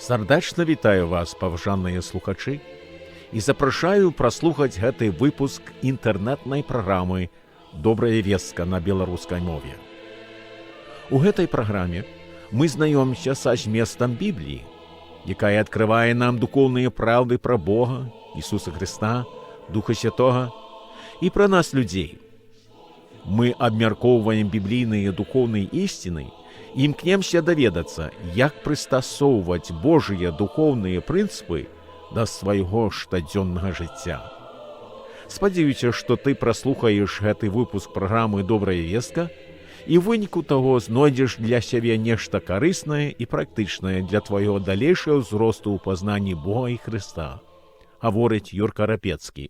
Сардачна вітаю вас, паважаныя слухачы, і запрашаю праслухаць гэты выпуск інтэрнэтнай праграмы «Добрая вестка» на беларускай мове. У гэтай праграме мы знаёмся са зместам Бібліі, якая адкрывае нам духоўныя праўды пра Бога, Ісуса Хрыста, Духа Святога і пра нас, людзей. Мы абмяркоўваем біблійныя духоўныя ісціны і імкнемся даведацца, як прыстасоўваць Божыя духоўныя прынцыпы да свайго штодзённага жыцця. Спадзяюся, што ты праслухаеш гэты выпуск праграмы «Добрая вестка» і ў выніку таго знойдзеш для сябе нешта карыснае і практычнае для твайго далейшага ўзросту ў пазнанні Бога і Хрыста, гаворыць Юрка Рапецкі.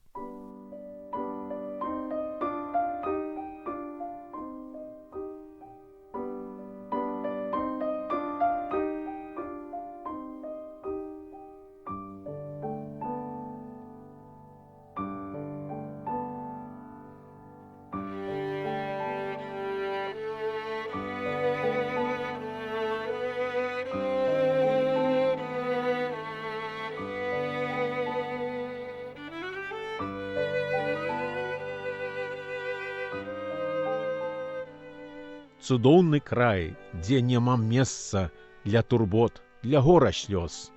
Цудоўны край, дзе няма месца для турбот, для гора слёз,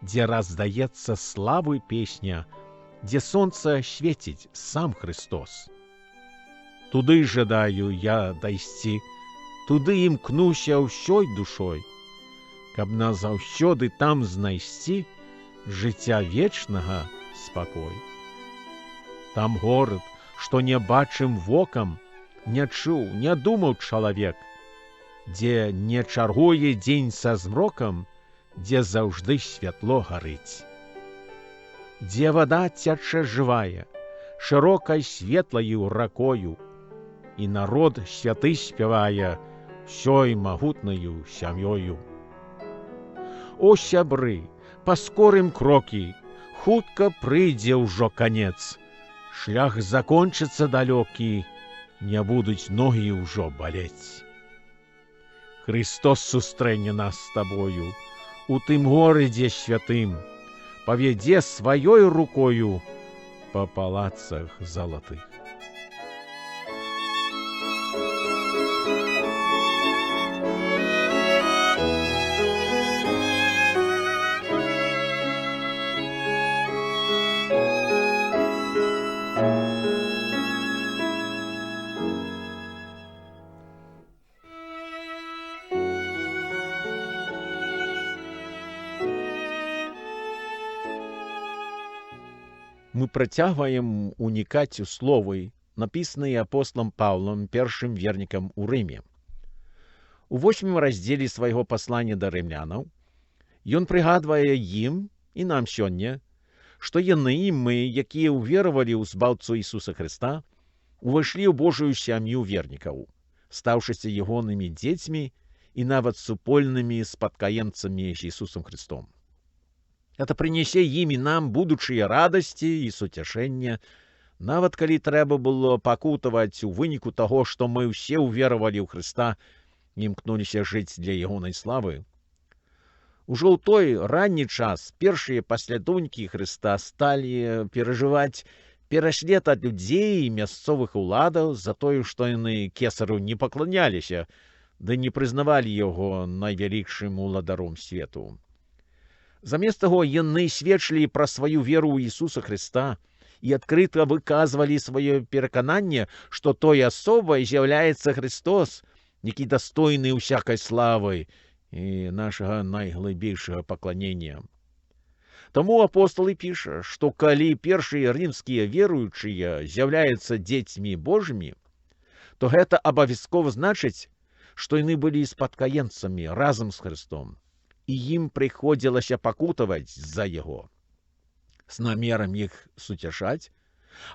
дзе раздаецца славы песня, дзе сонца свеціць сам Христос. Туды жадаю я дайсці, туды імкнуся ўсёй душой, каб назаўсёды там знайсці жыцця вечнага спакой. Там горад, што не бачым вокам, не чуў, не думаў чалавек, дзе не чаргуе дзень са змрокам, дзе заўжды святло гарыць. Дзе вада цячэ жывая, шырокай светлаю ракою, і народ святы спявае ўсёй магутнаю сям'ёю. О, сябры, паскорым крокі, хутка прыйдзе ўжо канец, шлях закончыцца далёкі, не будуць ногі ўжо балець. Христос сустрэне нас з табою, у тым горадзе святым, павядзе сваёй рукою па палацах залатых. Мы працягваем унікаць у словы, напісаныя апосталам Паўлам, першым вернікам у Рыме. У 8 раздзеле свайго паслання да рымлянаў ён прыгадвае ім і нам сёння, што яны і мы, якія ўверавалі ў збаўцу Ісуса Хрыста, увайшлі ў Божую сям'ю вернікаў, стаўшыся ягонымі дзецьмі і нават супольнымі спадкаемцамі з Ісусам Хрыстом. Это прынясе ім і нам будучыя радасці і суцяшэння, нават калі трэба было пакутаваць у выніку таго, што мы ўсе ўверавалі ў Хрыста і імкнуліся жыць для ягонай славы. Ужо ў той ранні час першыя паслядоўнікі Хрыста сталі перажываць пераслед ад людзей і мясцовых уладаў за тое, што яны кесару не пакланяліся, ды не прызнавалі яго найвялікшым уладаром свету. Замест таго, яны сведчылі пра сваю веру ў Ісуса Хрыста і адкрыта выказвалі сваё перакананне, што той асобай з'яўляецца Христос, які дастойны ўсякай славы і нашага найглыбейшага пакланення. Таму апостал і піша, што калі першыя рымскія веруючыя з'яўляюцца дзецьмі Божымі, то гэта абавязкова значыць, што яны былі спадкаемцамі разам з Христом, і ім прыходзілася пакутаваць з-за яго. З намерам іх суцяшаць,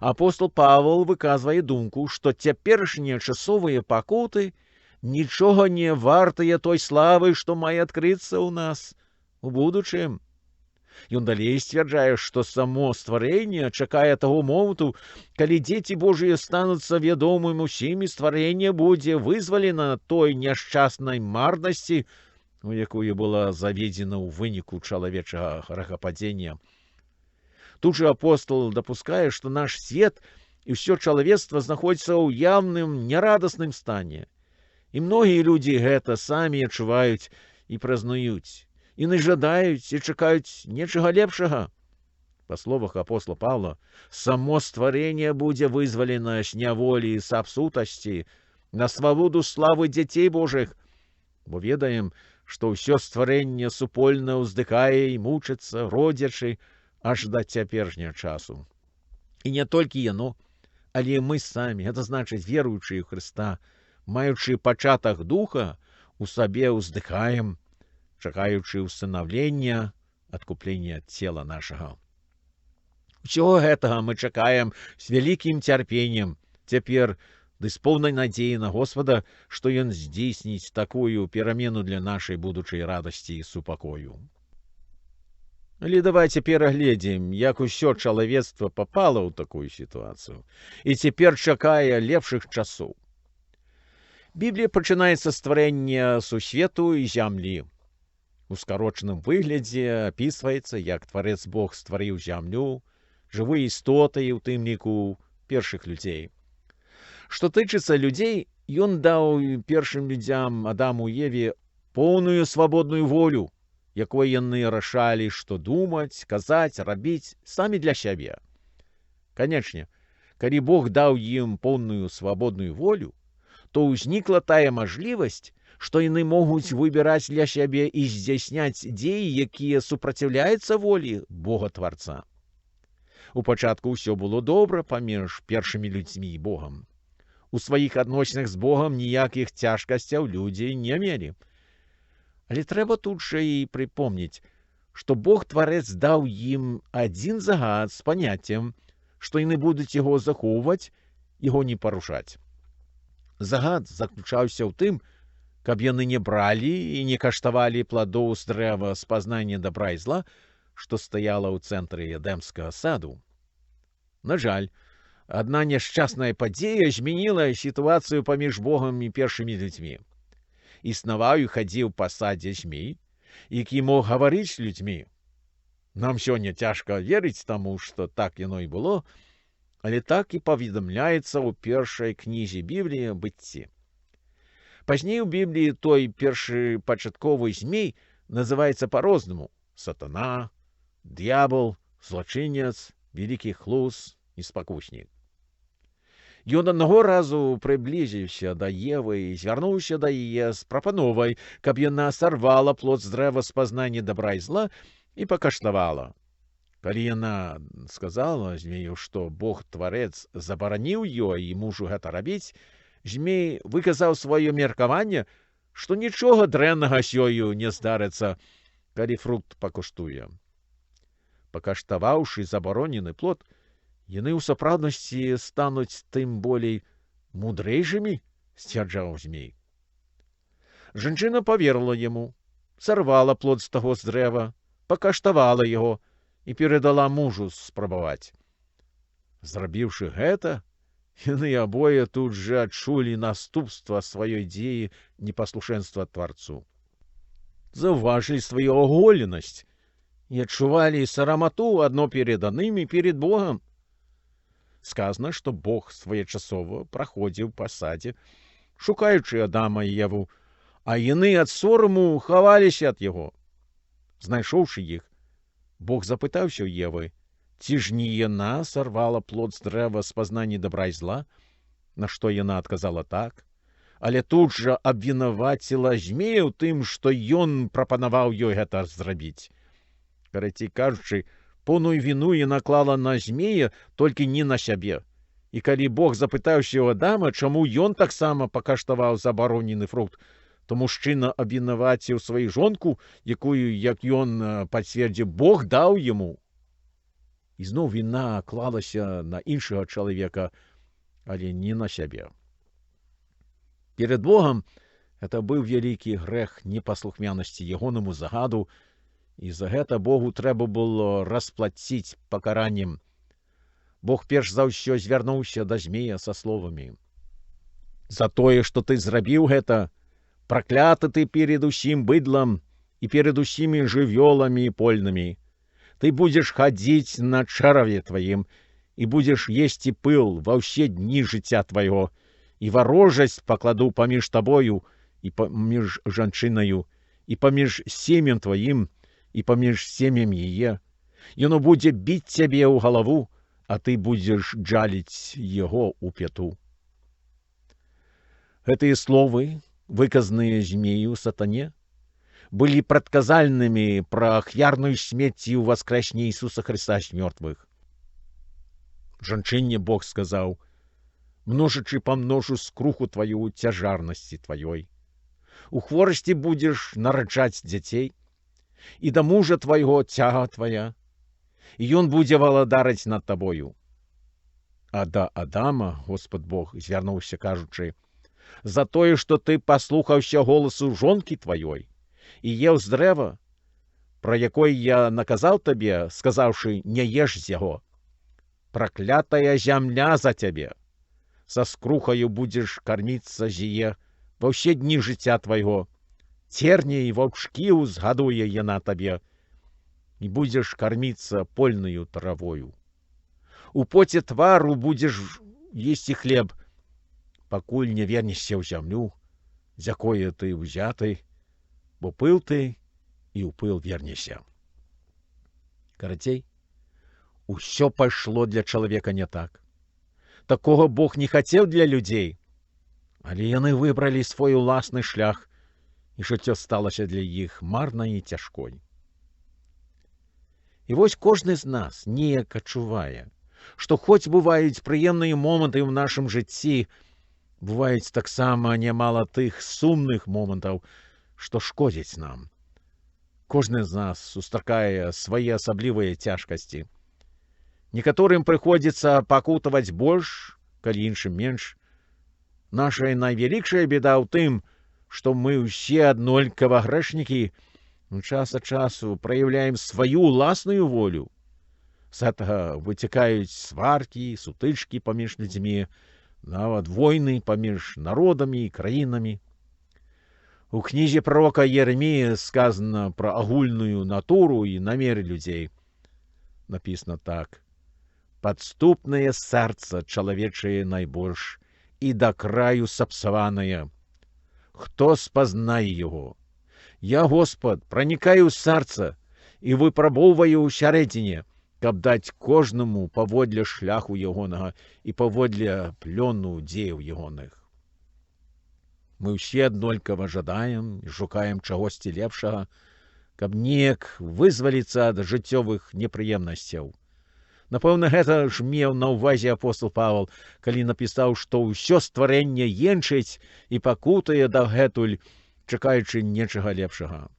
апостал Павел выказвае думку, што цяперашнія часовыя пакуты нічога не вартыя той славы, што мае адкрыцца ў нас у будучым. Ён далей сцвярджае, што само стварэнне чакае таго моманту, калі дзеці Божыя стануцца вядомым усімі, стварэнне будзе вызвалена той няшчаснай марнасці, якую была заведзена ў выніку чалавечага грэхападзення. Тут же апостол дапускае, што наш свет і ўсё чалавецтва знаходзіцца ў яўным нярадасным стане. І многія людзі гэта самі адчуваюць і прызнаюць, і жадаюць і чакаюць нечага лепшага. Па словах апостола Павла, само стварэнне будзе вызвалена з няволі і сапсутасці на свабоду славы дзяцей Божых, бо ведаем, што ўсё стварэнне супольна ўздыхае і мучыцца, родзячы, аж да цяперашняга часу. І не толькі яно, але мы самі, гэта значыць веруючыя ў Хрыста, маючы пачатак духа, у сабе ўздыхаем, чакаючы ўстанаўлення, адкуплення цела нашага. Усього гэтага мы чакаем з вялікім цярпеннем цяпер, ды з поўнай надзеі на Господа, што Ён здзейсніць такую перамену для нашай будучай радасці і супакою. Але давайте перагледзім, як усё чалавецтва папала ў такую сітуацыю і цяпер чакае лепшых часоў. Біблія пачынаецца з стварэння сусвету і зямлі. У скарочаным выглядзе апісваецца, як Тварэц Бог стварыў зямлю, жывыя істоты, у тым ліку першых людзей. Што тычыцца людзей, Ён даў першым людзям, Адаму і Еве, поўную свабодную волю, якой яны рашалі, што думаць, казаць, рабіць самі для сябе. Канечне, калі Бог даў ім поўную свабодную волю, то ўзнікла тая мажлівасць, што яны могуць выбіраць для сябе і здзяйсняць дзеі, якія супраціўляюцца волі Бога-тварца. У пачатку ўсё было добра паміж першымі людзьмі і Богам. У сваіх адносінах з Богам ніякіх цяжкасцяў людзі не мелі. Але трэба тут жа і прыпомніць, што Бог-тварэц даў ім адзін загад з паняццем, што яны будуць яго захоўваць, яго не парушаць. Загад заключаўся ў тым, каб яны не бралі і не каштавалі пладоў з дрэва з пазнання дабра і зла, што стаяла ў цэнтры Эдэмскага саду. На жаль, адна няшчасная падзея змяніла сітуацыю паміж Богам і першымі людзьмі. Існаваў і хадзіў па садзе змей, які мог гаварыць з людзьмі. Нам сёння цяжка верыць таму, што так яно і было, але так і паведамляецца ў першай кнізе Бібліі «Быцці». Пазней у Бібліі той першы пачатковы змей называецца па-рознаму: сатана, д'ябал, злачынец, вялікі хлус і спакуснік. Ён аднаго разу прыблізіўся да Евы і звярнуўся да яе з прапановай, каб яна сарвала плод з дрэва з пазнання дабра і зла і пакаштавала. Калі яна сказала змею, што Бог-тварэц забараніў ёй і мужу гэта рабіць, змей выказаў сваё меркаванне, што нічога дрэннага з ёю не здарыцца, калі фрукт пакуштуе. Пакаштаваўшы забаронены плод, яны ў сапраўднасці стануць тым болей мудрэйшымі, сцвярджаў змей. Жанчына паверыла яму, сарвала плод з таго з дрэва, пакаштавала яго і перадала мужу спрабаваць. Зрабіўшы гэта, яны абое тут жа адчулі наступства сваёй дзеі непаслушэнства Тварцу. Заўважылі сваю аголенасць і адчувалі сарамату адно перед адным і перед Богам. Сказана, што Бог своечасова праходзіў па садзе, шукаючы Адама і Еву, а яны ад сораму хаваліся ад яго. Знайшоўшы іх, Бог запытаўся ў Евы, ці ж не яна сарвала плод з дрэва з пазнання дабра і зла, на што яна адказала так, але тут жа абвінаваціла змея ў тым, што ён прапанаваў ёй гэта зрабіць. Карацей кажучы, поўную віну яна клала на змея, толькі не на сябе. І калі Бог запытаўся ў Адама, чаму ён таксама пакаштаваў забаронены фрукт, то мужчына абвінаваціў сваю жонку, якую, як ён пацвердзіў, Бог даў яму. І зноў віна клалася на іншага чалавека, але не на сябе. Перед Богам гэта быў вялікі грэх непаслухмянасці ягонаму загаду, і за гэта Богу трэба было расплаціць пакараннем. Бог перш за ўсё звярнуўся да змея са словамі: «За тое, што ты зрабіў гэта, Прокляты ты перед усім быдлом и перед усими живелами польными. Ты будешь ходить на чарове твоим, и будешь есть и пыл во все дни життя твоего, и ворожесть покладу поміж тобою, и поміж жанчиною, и поміж семем твоим, и поміж семем ее. И оно будет бить тебе у голову, а ты будешь джалить его у пяту. Гэтыя словы, выказанные змею сатане, были предказальными про ахвярную смерть и воскресение Иисуса Христа с мертвых. Жанчыне Бог сказал: «Множачи помножу скруху твою у тяжарности твоей. У хворости будешь нараджать детей, и до мужа твоего тяга твоя, и он будет володарить над тобою». А до Адама Господь Бог звернувся, кажучи: «За тое, что ты послухався голосу жонки твоей, и ел з древа, про якой я наказал тебе, сказавши: не ешь з яго. Проклятая земля за тебе. Со скрухою будешь кормиться зие во все дни життя твоего. Терни и вовшки узгадує яна тебе, и будешь кормиться польною травою. У поте твару будешь есть и хлеб, покуль не вернешься в землю, з якої ты взятый, бо пыл ты, и у пыл вернешься». Карацей, усё пошло для человека не так. Такого Бог не хотел для людей, але яны выбрали свой уласны шлях, і жыццё сталася для іх марнай і цяжкой. І вось кожны з нас неяк адчувае, што хоць бываюць прыемныя моманты ў нашым жыцці, бываюць таксама нямала тых сумных момантаў, што шкодзяць нам. Кожны з нас сустракае свае асаблівыя цяжкасці. Некаторым прыходзіцца пакутаваць больш, калі іншым менш. Наша найвялікшая беда ў тым, што мы ўсе аднолькава грэшнікі, час ад часу праяўляем сваю ўласную волю. З гэтага выцякаюць сваркі, сутычкі паміж людзьмі, нават войны паміж народамі і краінамі. У кнізе пророка Єремії сказано про агульную натуру и намеры людей. Написано так: «Подступное сердце человечее найбольш, и до краю сапсаванное. Кто спознай его? Я, Господь, проникаю в сердце и выпробовываю усередине, каб дать кожному поводле шляху ягонага и поводле плену дзеяў ягоных». Мы ўсе аднолькава жадаем і шукаем чагосьці лепшага, каб неяк вызваліцца ад жыццёвых непрыемнасцяў. Напэўна, гэта ж меў на ўвазе апостол Павел, калі напісаў, што ўсё стварэнне енчыць і пакутае дагэтуль, чакаючы нечага лепшага.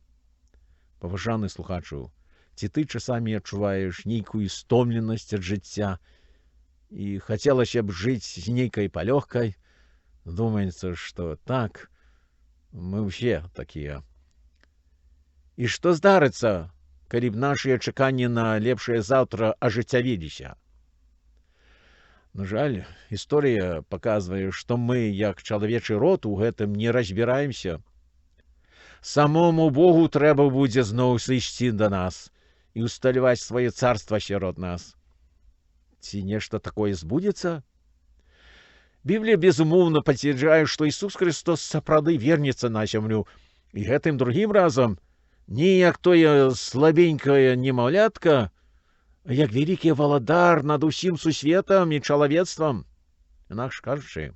Паважаны слухачу, ці ты часамі адчуваеш нейкую стомленасць ад жыцця і хацелася б жыць з нейкай палёгкай? Думается, что так, мы все такие. И что здарыцца, калі б нашыя чаканні на лепшае заўтра ажыццявіліся? На жаль, история показывает, что мы, як чалавечы род, у гэтым не разбираемся. Самому Богу трэба будзе зноў сысці да нас і усталяваць сваё царства сярод нас. Ці нешта такое збудзецца? Библия безумоўна пацвярджае, што Ісус Христос сапраўды вернецца на зямлю, і гэтым другім разам не як тое слабенькае немаўлятка, а як вялікі валадар над усім сусветам і чалавецтвам. Інакш кажучы,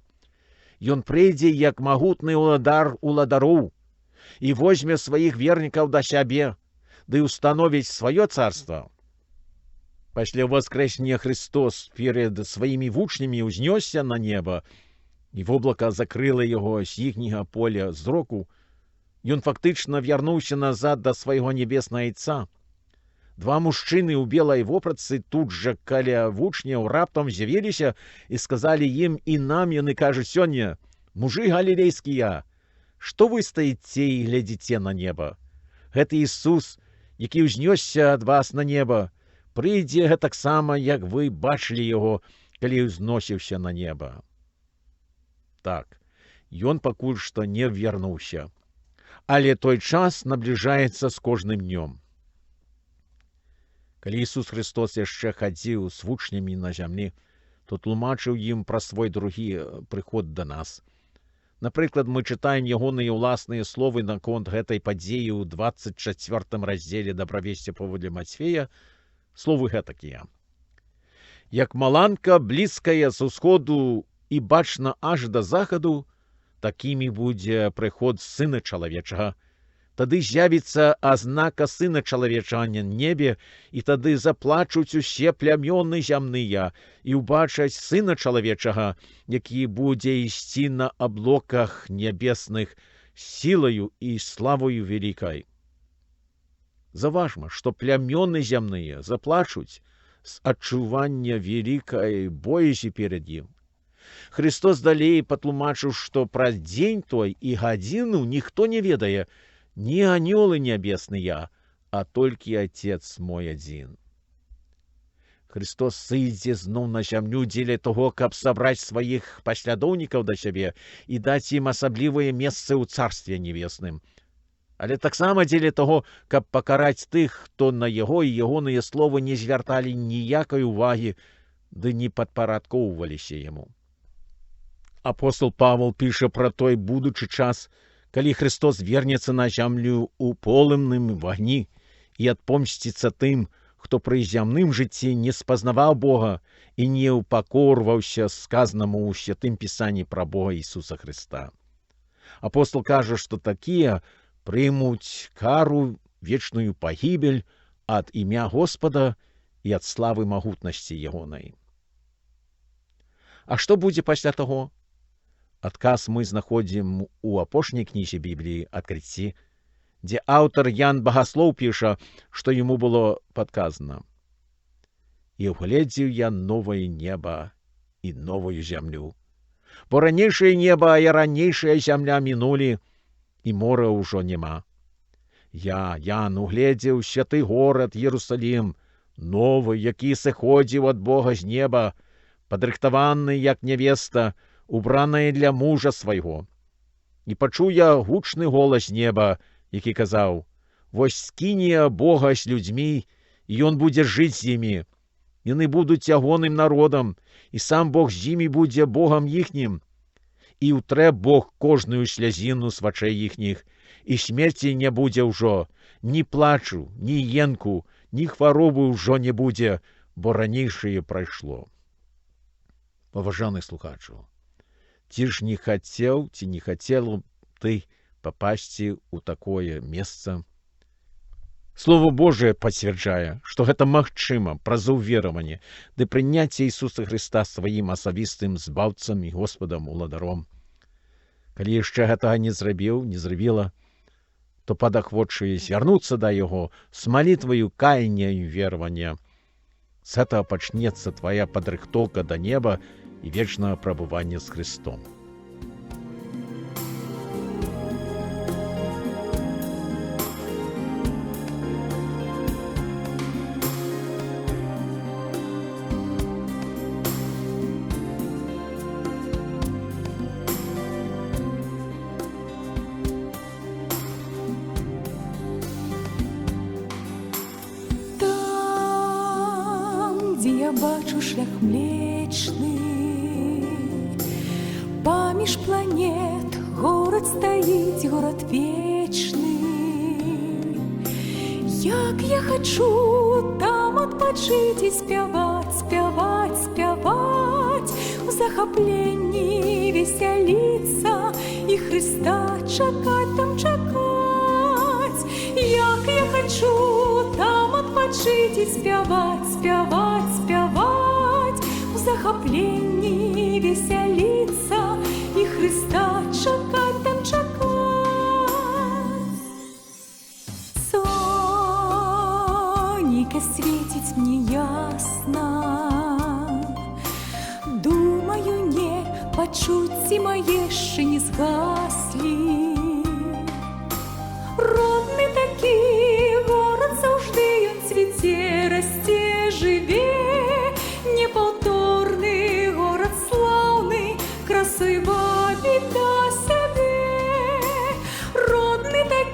ён прыйдзе як магутны уладар уладароў і возьме сваіх вернікаў да сябе, ды установіць сваё царства. Пасля воскрэсення Христос перед сваімі вучнямі ўзнёсся на неба, і воблака закрыла яго з іхняга поля зроку. Ён фактычна вярнуўся назад да свайго небеснага Айца. Два мужчыны ў белай вопратцы тут жа каля вучняў раптам з'явіліся і сказалі ім і нам, яны кажуць сёння: «Мужы галілейскія, што вы стаіце і глядзіце на неба? Гэта Ісус, які ўзнёсся ад вас на неба, прыйдзе гэтаксама, як вы бачылі яго, калі ўзносіўся на неба». Так, ён пакуль што не вярнуўся, але той час набліжаецца з кожным днём. Калі Ісус Христос яшчэ хадзіў з вучнямі на зямлі, то тлумачыў ім пра свой другі прыход да нас. Напрыклад, мы чытаем ягоныя ўласныя словы наконт гэтай падзеі ў 24 раздзеле дабравесці паводле Мацфея. Словы гэтакія. Як маланка блізкая з усходу і бачна аж да захаду, такімі будзе прыход Сына Чалавечага. Тады з'явіцца азнака Сына Чалавечага на небе, і тады заплачуць усе плямёны зямныя і ўбачаць Сына Чалавечага, які будзе ісці на аблоках нябесных сілаю і славою вялікай. Заўважма, што плямёны зямныя заплачуць з адчування вялікай боязі перад ім. Христос далей патлумачыў, што пра дзень той і гадзіну ніхто не ведае, ні анёлы нябесныя, а толькі Отец мой адзін. Христос сыдзе зноў на зямлю дзеля таго, каб сабраць сваіх паслядоўнікаў да сябе і даць ім асаблівае месца ў Царстве Небесным. Але таксама дзеля таго, каб пакараць тых, хто на яго і ягоныя словы не звярталі ніякай увагі, ды не падпарадкоўваліся яму. Апостол Павел піша пра той будучы час, калі Христос вернецца на зямлю ў полымным вагні і адпомсціцца тым, хто пры зямным жыцці не спазнаваў Бога і не ўпакорваўся сказанаму ў Святым Пісанні пра Бога Ісуса Христа. Апостол кажа, што такія прымуць кару, вечную пагібель ад імя Господа і ад славы магутнасці ягонай. А што будзе пасля таго? Адказ мы знаходзім у апошняй кнізе Бібліі «Адкрыцці», дзе аўтар Ян Багаслоў піша, што яму было падказана: «І ўгледзеў я новае неба і новую зямлю, бо ранейшае неба і ранейшая зямля мінулі, і мора ўжо няма. Ян, угледзеў святы горад Єрусалім, новы, які сыходзіў ад Бога з неба, падрыхтаваны, як нявеста, убраная для мужа свайго. І пачуў я гучны голас неба, які казаў: вось скіне Бога з людзьмі, і ён будзе жыць з імі. Яны будуць ягоным народам, і сам Бог з імі будзе Богам іхнім. І ўтрэ Бог кожную слязіну з вачэй іхніх, і смерці не будзе ўжо, ні плачу, ні енку, ні хваробы ўжо не будзе, бо ранейшае прайшло». Паважаны слухачу, ці ж не хацеў, ці не хацела ты папасці ў такое месца? Слово Божие пацвярджае, што гэта магчыма праз увераванне ды прыняцце Ісуса Христа сваім асабістым збаўцам і Господам уладаром. Калі яшчэ гэтага не зрабіла, то падахвочвае звярнуцца да Яго з малітваю каяння і веравання. З гэтага пачнецца твая падрыхтоўка да неба і вечнага прабывання з Христом. Я бачу шлях млечны, паміж планет горад стаіць, горад вечны. Як я хачу там адпачыць і спяваць, спяваць, спяваць, у захапленні весяліцца і Христа чакаць, там чакаць. Як я хачу там адпачыць і спяваць, спяваць, спяваць, у захапленні весяліцца і Христа чакаць, там чакаць. Сонейка свеціць мне ясна, думаю, не пачуцці мае яшчэ не згаслі. Родны такі горад заўжды ён цвіце, расце, жыве, непаўторны горад слаўны, красой вабіць да сябе. Родны такі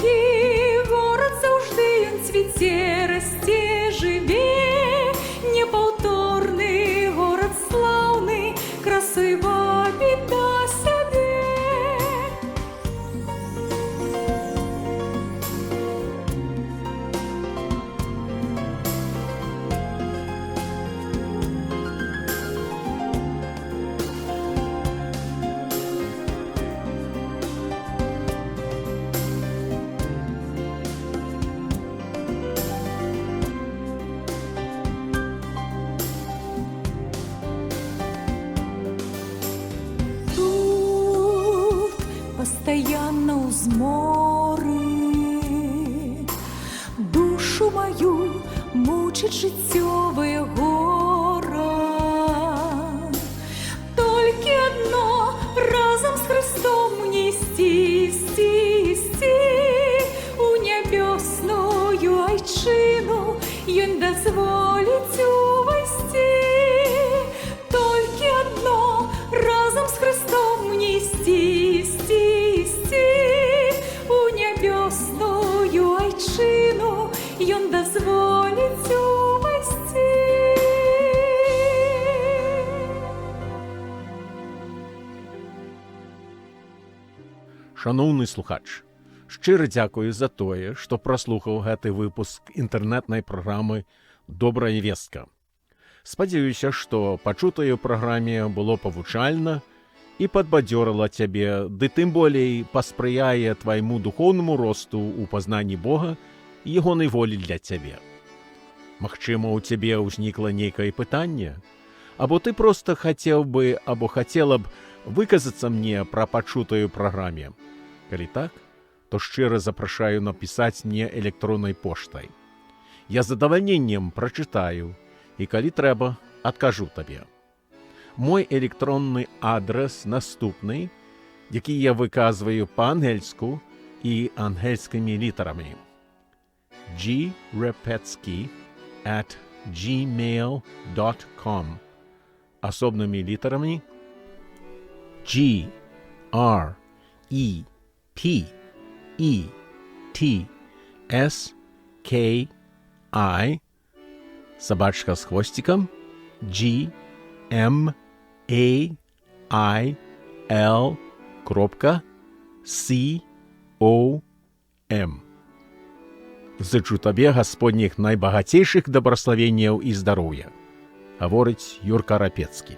змори. Душу мою мучить життєве гора. Тільки одно разом з Христом мені йсти у небесную айчину, Ён дозволить увести. Тільки одно разом з Христом мені йсти у небесную айчину, Ён дозволить увести. Шановний слухач, щиро дякую за тое, што праслухаў гэты выпуск інтэрнэтнай праграмы «Добрая вестка». Спадзяюся, што пачутае ў праграме было павучальна і падбадзёрыла цябе, ды тым болей паспрыяе твайму духоўнаму росту ў пазнанні Бога і ягонай волі для цябе. Магчыма, у цябе ўзнікла нейкае пытанне, або ты проста хацеў бы, або хацела б выказацца мне пра пачутае ў праграме. Калі так, то шчыра запрашаю напісаць мне электроннай поштай. Я з задавальненнем прачытаю і, калі трэба, адкажу табе. Мой электронны адрес наступны, які я выказваю па-ангельску і ангельскімі літарамі. grepetsky@gmail.com. Асобнымі літарамі GREPETSKI собачка з хвостиком gmail.com. Зычу табе гасподніх найбагацейшых дабраславенняў і здароўя. Гаворыць Юрка Рапецкі.